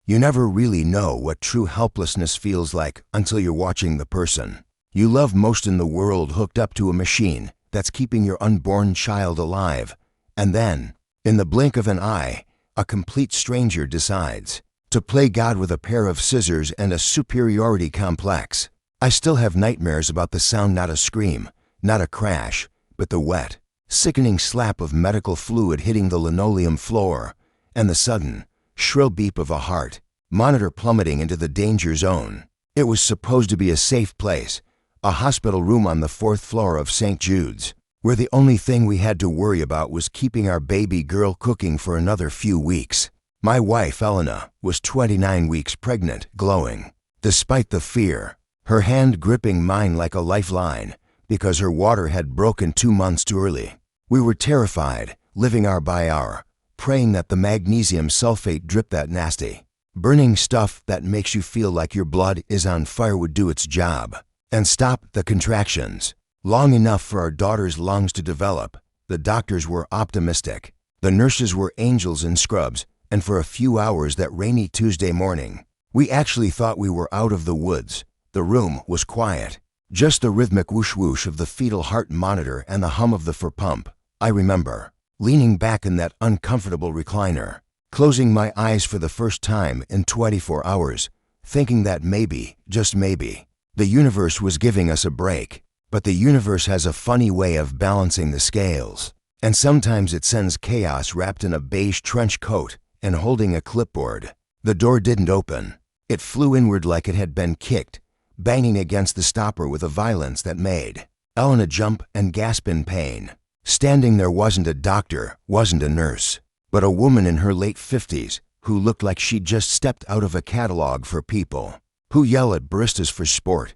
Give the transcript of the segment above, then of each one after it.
You never really know what true helplessness feels like until you're watching the person you love most in the world hooked up to a machine that's keeping your unborn child alive. And then, in the blink of an eye, a complete stranger decides to play God with a pair of scissors and a superiority complex. I still have nightmares about the sound, not a scream, not a crash, but the wet, sickening slap of medical fluid hitting the linoleum floor, and the sudden, shrill beep of a heart monitor plummeting into the danger zone. It was supposed to be a safe place, a hospital room on the 4th floor of St. Jude's, where the only thing we had to worry about was keeping our baby girl cooking for another few weeks. My wife, Elena, was 29 weeks pregnant, glowing. Despite the fear, her hand gripping mine like a lifeline, because her water had broken 2 months too early. We were terrified, living hour by hour, praying that the magnesium sulfate drip, that nasty, burning stuff that makes you feel like your blood is on fire, would do its job and stop the contractions. Long enough for our daughter's lungs to develop. The doctors were optimistic. The nurses were angels in scrubs, and for a few hours that rainy Tuesday morning, we actually thought we were out of the woods. The room was quiet. Just the rhythmic whoosh-whoosh of the fetal heart monitor and the hum of the pump. I remember leaning back in that uncomfortable recliner, closing my eyes for the first time in 24 hours, thinking that maybe, just maybe, the universe was giving us a break. But the universe has a funny way of balancing the scales, and sometimes it sends chaos wrapped in a beige trench coat and holding a clipboard. The door didn't open. It flew inward like it had been kicked, banging against the stopper with a violence that made Elena jump and gasp in pain. Standing there wasn't a doctor, wasn't a nurse, but a woman in her late 50s who looked like she'd just stepped out of a catalog for people who yell at baristas for sport.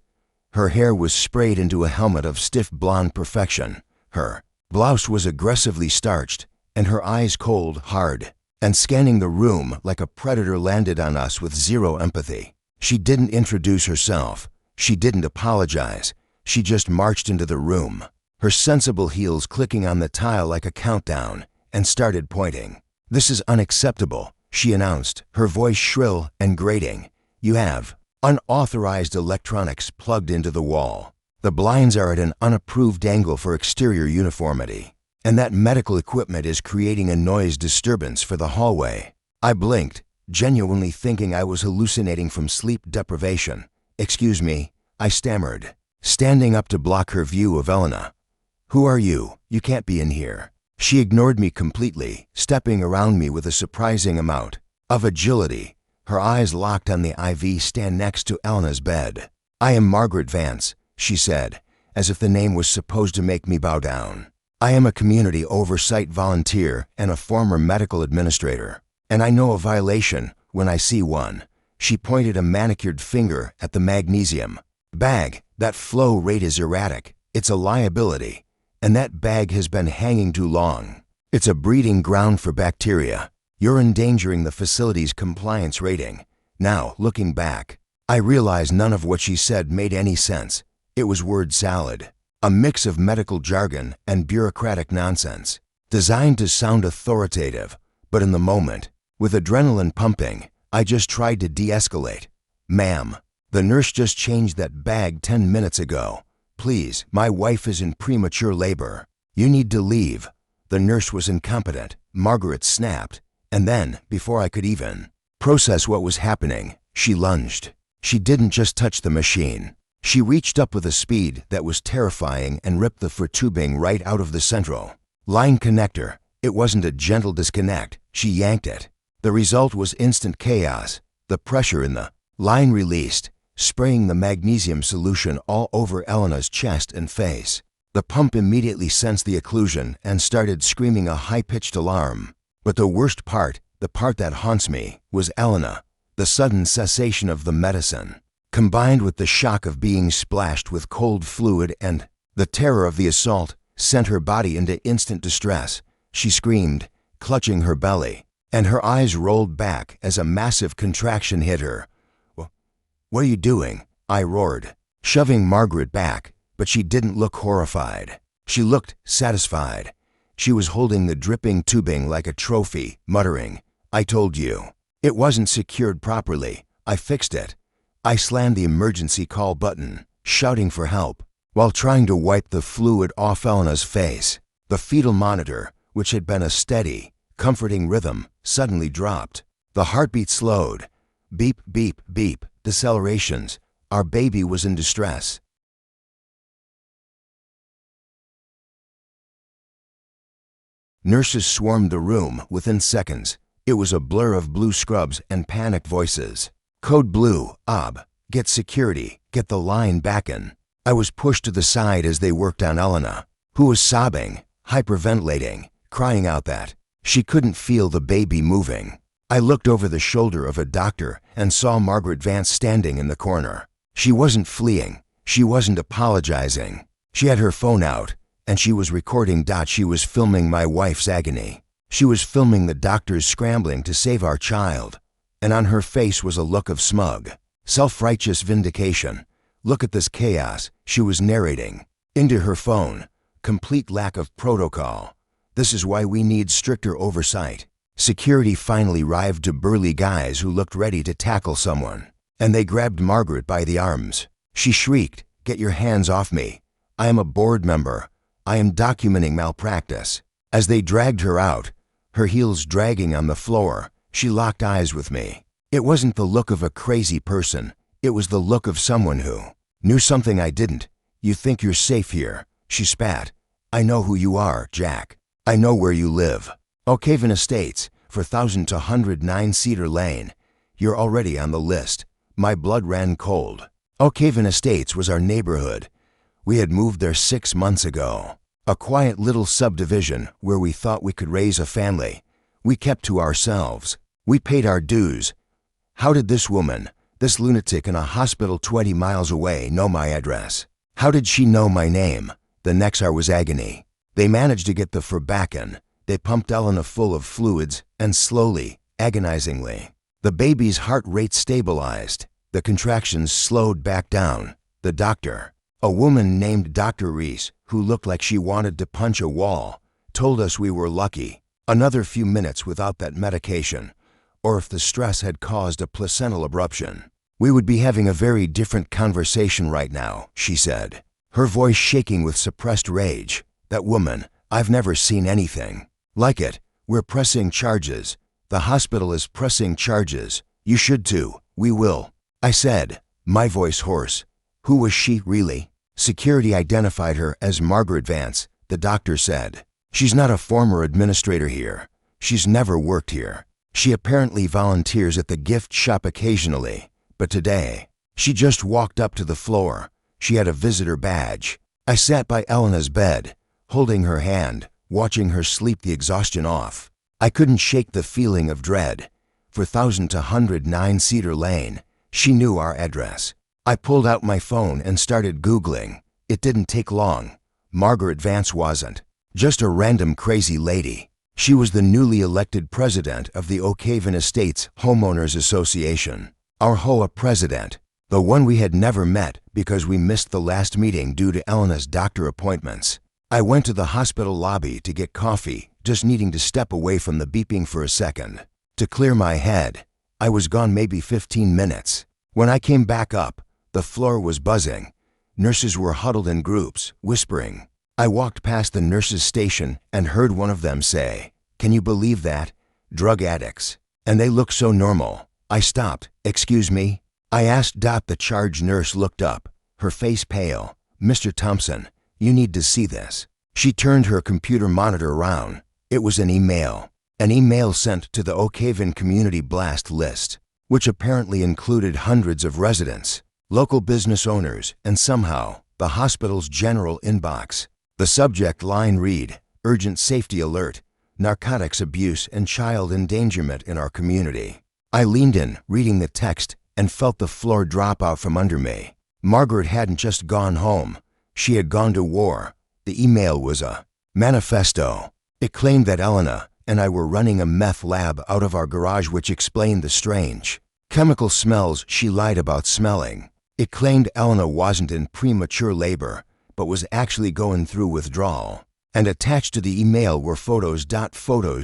Her hair was sprayed into a helmet of stiff blonde perfection. Her blouse was aggressively starched, and her eyes cold, hard, and scanning the room like a predator landed on us with zero empathy. She didn't introduce herself. She didn't apologize. She just marched into the room, her sensible heels clicking on the tile like a countdown, and started pointing. "This is unacceptable," she announced, her voice shrill and grating. "You have unauthorized electronics plugged into the wall. The blinds are at an unapproved angle for exterior uniformity, and that medical equipment is creating a noise disturbance for the hallway." I blinked, genuinely thinking I was hallucinating from sleep deprivation. "Excuse me," I stammered, standing up to block her view of Elena. "Who are you? You can't be in here." She ignored me completely, stepping around me with a surprising amount of agility, her eyes locked on the IV stand next to Elena's bed. "I am Margaret Vance," she said, as if the name was supposed to make me bow down. "I am a community oversight volunteer and a former medical administrator, and I know a violation when I see one." She pointed a manicured finger at the magnesium bag. "That flow rate is erratic. It's a liability, and that bag has been hanging too long. It's a breeding ground for bacteria. You're endangering the facility's compliance rating." Now, looking back, I realized none of what she said made any sense. It was word salad, a mix of medical jargon and bureaucratic nonsense, designed to sound authoritative, but in the moment, with adrenaline pumping, I just tried to de-escalate. "Ma'am, the nurse just changed that bag 10 minutes ago. Please, my wife is in premature labor. You need to leave." The nurse was incompetent, Margaret snapped, and then, before I could even process what was happening, she lunged. She didn't just touch the machine. She reached up with a speed that was terrifying and ripped the fur tubing right out of the central line connector. It wasn't a gentle disconnect. She yanked it. The result was instant chaos. The pressure in the line released, spraying the magnesium solution all over Elena's chest and face. The pump immediately sensed the occlusion and started screaming a high-pitched alarm. But the worst part, the part that haunts me, was Elena. The sudden cessation of the medicine, combined with the shock of being splashed with cold fluid and the terror of the assault, sent her body into instant distress. She screamed, clutching her belly, and her eyes rolled back as a massive contraction hit her. "What are you doing?" I roared, shoving Margaret back, but she didn't look horrified. She looked satisfied. She was holding the dripping tubing like a trophy, muttering, "I told you. It wasn't secured properly. I fixed it. I slammed the emergency call button, shouting for help, while trying to wipe the fluid off Elena's face. The fetal monitor, which had been a steady, comforting rhythm, suddenly dropped. The heartbeat slowed. Beep, beep, beep, decelerations. Our baby was in distress. Nurses swarmed the room within seconds. It was a blur of blue scrubs and panicked voices. Code blue, OB, get security, get the line back in. I was pushed to the side as they worked on Elena, who was sobbing, hyperventilating, crying out that she couldn't feel the baby moving. I looked over the shoulder of a doctor and saw Margaret Vance standing in the corner. She wasn't fleeing. She wasn't apologizing. She had her phone out, and she was recording. She was filming my wife's agony. She was filming the doctors scrambling to save our child. And on her face was a look of smug, self-righteous vindication. Look at this chaos, she was narrating. Into her phone. Complete lack of protocol. This is why we need stricter oversight. Security finally arrived, to burly guys who looked ready to tackle someone. And they grabbed Margaret by the arms. She shrieked, "Get your hands off me. I am a board member. I am documenting malpractice." As they dragged her out, her heels dragging on the floor, she locked eyes with me. It wasn't the look of a crazy person. It was the look of someone who knew something I didn't. "You think you're safe here," she spat. "I know who you are, Jack. I know where you live. Oakhaven Estates, 4000 to 109 Cedar Lane. You're already on the list." My blood ran cold. Oakhaven Estates was our neighborhood. We had moved there 6 months ago. A quiet little subdivision where we thought we could raise a family. We kept to ourselves. We paid our dues. How did this woman, this lunatic in a hospital 20 miles away, know my address? How did she know my name? The next hour was agony. They managed to get the Ferbacan. They pumped Elena full of fluids, and slowly, agonizingly, the baby's heart rate stabilized. The contractions slowed back down. The doctor, a woman named Dr. Reese, who looked like she wanted to punch a wall, told us we were lucky. Another few minutes without that medication, or if the stress had caused a placental abruption, we would be having a very different conversation right now, she said, her voice shaking with suppressed rage. That woman, I've never seen anything like it. We're pressing charges. The hospital is pressing charges. You should too. We will. I said, my voice hoarse. Who was she, really? Security identified her as Margaret Vance, the doctor said. She's not a former administrator here. She's never worked here. She apparently volunteers at the gift shop occasionally, but today, she just walked up to the floor. She had a visitor badge. I sat by Elena's bed, holding her hand, watching her sleep the exhaustion off. I couldn't shake the feeling of dread. 4000 to 109 Cedar Lane. She knew our address. I pulled out my phone and started Googling. It didn't take long. Margaret Vance wasn't just a random crazy lady. She was the newly elected president of the Oakhaven Estates Homeowners Association. Our HOA president. The one we had never met because we missed the last meeting due to Elena's doctor appointments. I went to the hospital lobby to get coffee, just needing to step away from the beeping for a second. To clear my head. I was gone maybe 15 minutes. When I came back up, the floor was buzzing. Nurses were huddled in groups, whispering. I walked past the nurses' station and heard one of them say, "Can you believe that? Drug addicts. And they look so normal." I stopped. "Excuse me?" I asked. The charge nurse looked up, her face pale. "Mr. Thompson, you need to see this." She turned her computer monitor around. It was an email. An email sent to the Oakhaven Community Blast list, which apparently included hundreds of residents, local business owners, and somehow the hospital's general inbox. The subject line read, "Urgent safety alert, narcotics abuse and child endangerment in our community." I leaned in, reading the text, and felt the floor drop out from under me. Margaret hadn't just gone home. She had gone to war. The email was a manifesto. It claimed that Elena and I were running a meth lab out of our garage, which explained the strange chemical smells she lied about smelling. It claimed Elena wasn't in premature labor, but was actually going through withdrawal. And attached to the email were photos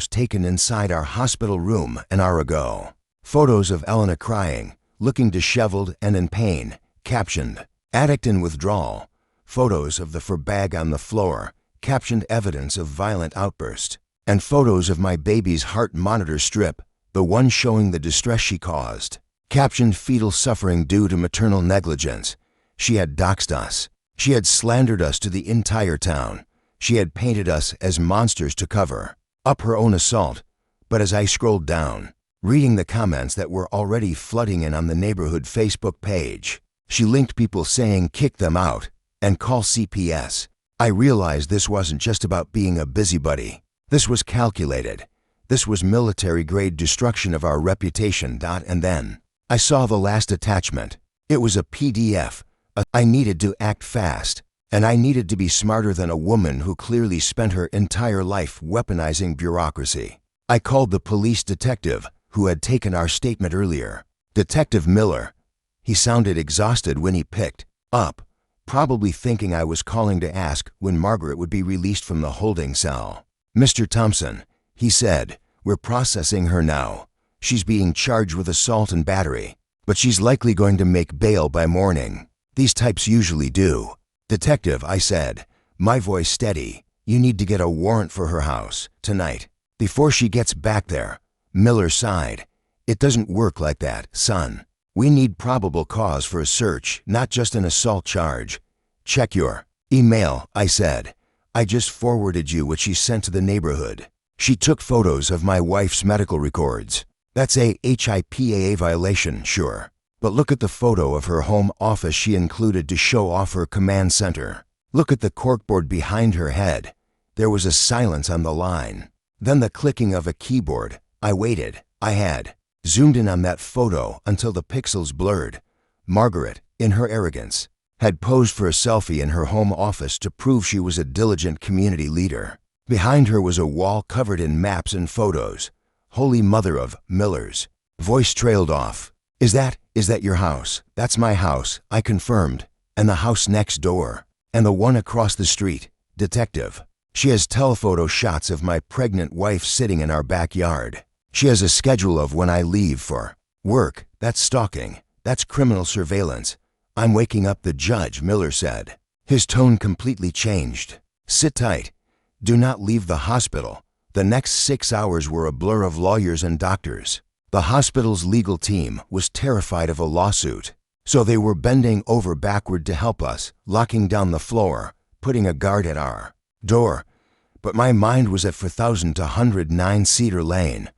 taken inside our hospital room an hour ago. Photos of Elena crying, looking disheveled and in pain, captioned, "Addict in withdrawal." Photos of the bag on the floor, captioned, "Evidence of violent outburst." And photos of my baby's heart monitor strip, the one showing the distress she caused, captioned, "Fetal suffering due to maternal negligence." She had doxed us. She had slandered us to the entire town. She had painted us as monsters to cover up her own assault. But as I scrolled down, reading the comments that were already flooding in on the neighborhood Facebook page, she linked people saying, "Kick them out," and "Call CPS." I realized this wasn't just about being a busybody. This was calculated. This was military-grade destruction of our reputation. And then I saw the last attachment. It was a PDF. I needed to act fast, and I needed to be smarter than a woman who clearly spent her entire life weaponizing bureaucracy. I called the police detective who had taken our statement earlier. Detective Miller. He sounded exhausted when he picked up, probably thinking I was calling to ask when Margaret would be released from the holding cell. "Mr. Thompson," he said, "we're processing her now. She's being charged with assault and battery, but she's likely going to make bail by morning. These types usually do." "Detective," I said, my voice steady, "you need to get a warrant for her house, tonight, before she gets back there." Miller sighed. "It doesn't work like that, son. We need probable cause for a search, not just an assault charge." "Check your email," I said. "I just forwarded you what she sent to the neighborhood. She took photos of my wife's medical records. That's a HIPAA violation, sure. But look at the photo of her home office she included to show off her command center. Look at the corkboard behind her head." There was a silence on the line. Then the clicking of a keyboard. I waited. I had zoomed in on that photo until the pixels blurred. Margaret, in her arrogance, had posed for a selfie in her home office to prove she was a diligent community leader. Behind her was a wall covered in maps and photos. Holy Mother of Millers. Voice trailed off. Is that your house?" "That's my house," I confirmed. "And the house next door. And the one across the street, detective. She has telephoto shots of my pregnant wife sitting in our backyard. She has a schedule of when I leave for work. That's stalking. That's criminal surveillance." "I'm waking up the judge," Miller said. His tone completely changed. "Sit tight. Do not leave the hospital." The next 6 hours were a blur of lawyers and doctors. The hospital's legal team was terrified of a lawsuit, so they were bending over backward to help us, locking down the floor, putting a guard at our door. But my mind was at 4109 Cedar Lane.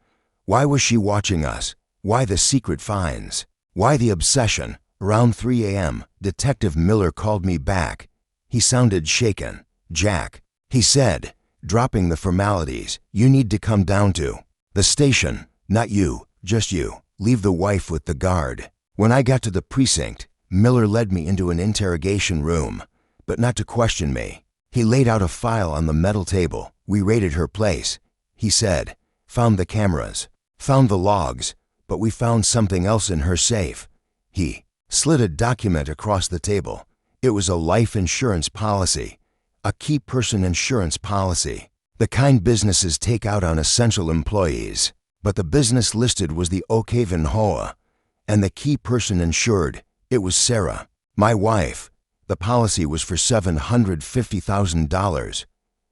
Why was she watching us? Why the secret finds? Why the obsession? Around 3 a.m., Detective Miller called me back. He sounded shaken. "Jack," he said, dropping the formalities, "you need to come down to the station. Not you, just you. Leave the wife with the guard." When I got to the precinct, Miller led me into an interrogation room, but not to question me. He laid out a file on the metal table. "We raided her place," he said. "Found the cameras, found the logs, but we found something else in her safe." He slid a document across the table. It was a life insurance policy, a key person insurance policy, the kind businesses take out on essential employees. But the business listed was the Oak Haven Hoa, and the key person insured, it was Sarah, my wife. The policy was for $750,000.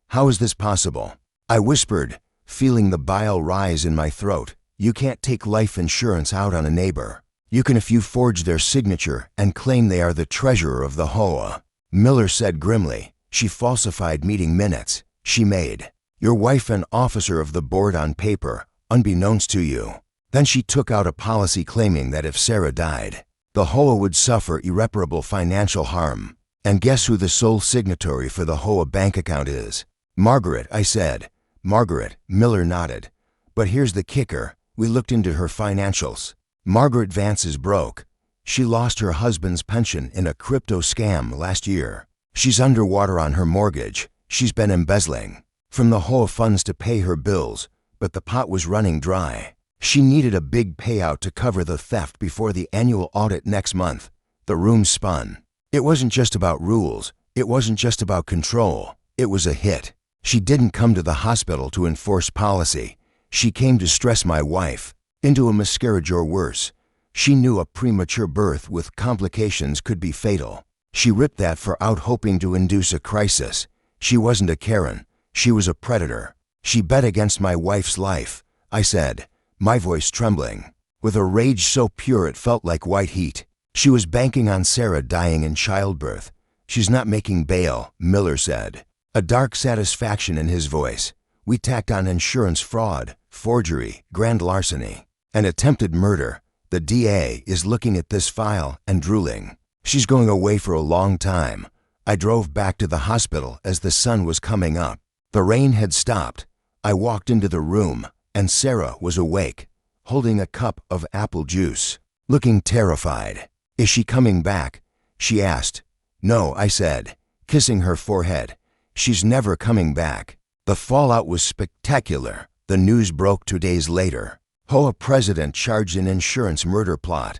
"How is this possible?" I whispered, feeling the bile rise in my throat. "You can't take life insurance out on a neighbor. You can if you forge their signature and claim they are the treasurer of the Hoa." Miller said grimly, "She falsified meeting minutes. She made your wife an officer of the board on paper, unbeknownst to you. Then she took out a policy claiming that if Sarah died, the Hoa would suffer irreparable financial harm. And guess who the sole signatory for the Hoa bank account is?" "Margaret," I said. "Margaret," Miller nodded. "But here's the kicker. We looked into her financials. Margaret Vance is broke. She lost her husband's pension in a crypto scam last year. She's underwater on her mortgage. She's been embezzling from the Hoa funds to pay her bills, but the pot was running dry. She needed a big payout to cover the theft before the annual audit next month." The room spun. It wasn't just about rules. It wasn't just about control. It was a hit. She didn't come to the hospital to enforce policy. She came to stress my wife. into a miscarriage or worse. She knew a premature birth with complications could be fatal. She ripped that for out hoping to induce a crisis. She wasn't a Karen. She was a predator. She bet against my wife's life, I said, my voice trembling, with a rage so pure it felt like white heat. She was banking on Sarah dying in childbirth. She's not making bail, Miller said, a dark satisfaction in his voice. We tacked on insurance fraud, forgery, grand larceny, and attempted murder. The DA is looking at this file and drooling. She's going away for a long time. I drove back to the hospital as the sun was coming up. The rain had stopped. I walked into the room, and Sarah was awake, holding a cup of apple juice, looking terrified. Is she coming back? She asked. No, I said, kissing her forehead. She's never coming back. The fallout was spectacular. The news broke 2 days later. Hoa president charged an insurance murder plot.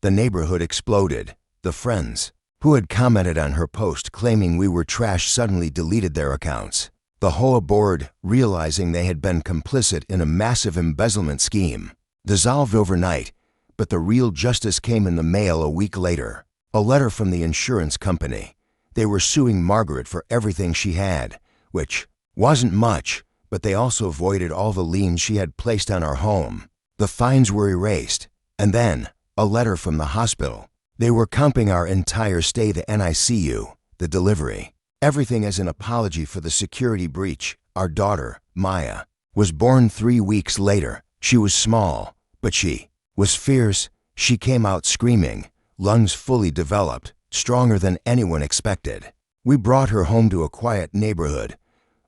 The neighborhood exploded. The friends who had commented on her post claiming we were trash suddenly deleted their accounts. The Hoa board, realizing they had been complicit in a massive embezzlement scheme, dissolved overnight, but the real justice came in the mail a week later. A letter from the insurance company. They were suing Margaret for everything she had, which wasn't much, but they also voided all the liens she had placed on our home. The fines were erased. And then, a letter from the hospital. They were comping our entire stay, the NICU, the delivery, everything as an apology for the security breach. Our daughter, Maya, was born 3 weeks later. She was small, but she was fierce. She came out screaming, lungs fully developed, stronger than anyone expected. We brought her home to a quiet neighborhood.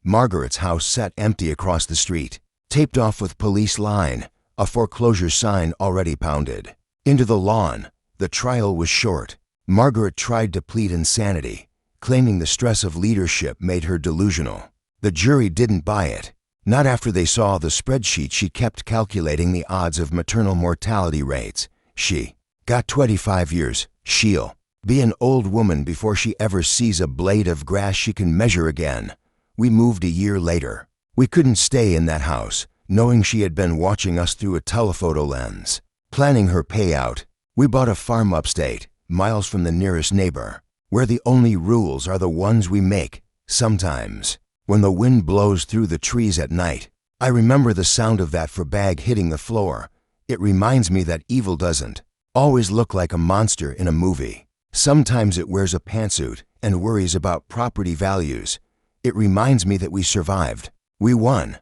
Margaret's house sat empty across the street, taped off with police line, a foreclosure sign already pounded into the lawn. The trial was short. Margaret tried to plead insanity, claiming the stress of leadership made her delusional. The jury didn't buy it. Not after they saw the spreadsheet she kept calculating the odds of maternal mortality rates. She got 25 years. She'll be an old woman before she ever sees a blade of grass she can measure again. We moved a year later. We couldn't stay in that house, knowing she had been watching us through a telephoto lens, planning her payout. We bought a farm upstate, miles from the nearest neighbor, where the only rules are the ones we make. Sometimes, when the wind blows through the trees at night, I remember the sound of that for bag hitting the floor. It reminds me that evil doesn't always look like a monster in a movie. Sometimes it wears a pantsuit and worries about property values. It reminds me that we survived. We won.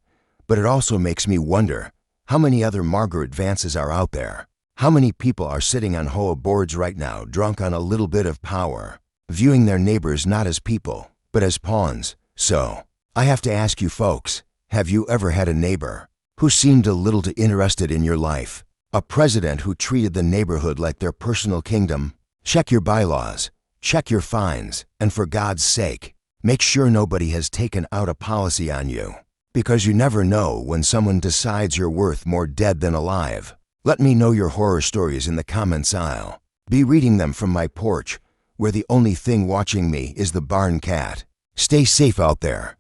But it also makes me wonder, how many other Margaret Vances are out there? How many people are sitting on Hoa boards right now, drunk on a little bit of power, viewing their neighbors not as people, but as pawns? So, I have to ask you folks, have you ever had a neighbor who seemed a little too interested in your life? A president who treated the neighborhood like their personal kingdom? Check your bylaws, check your fines, and for God's sake, make sure nobody has taken out a policy on you. Because you never know when someone decides you're worth more dead than alive. Let me know your horror stories in the comments aisle. Be reading them from my porch, where the only thing watching me is the barn cat. Stay safe out there.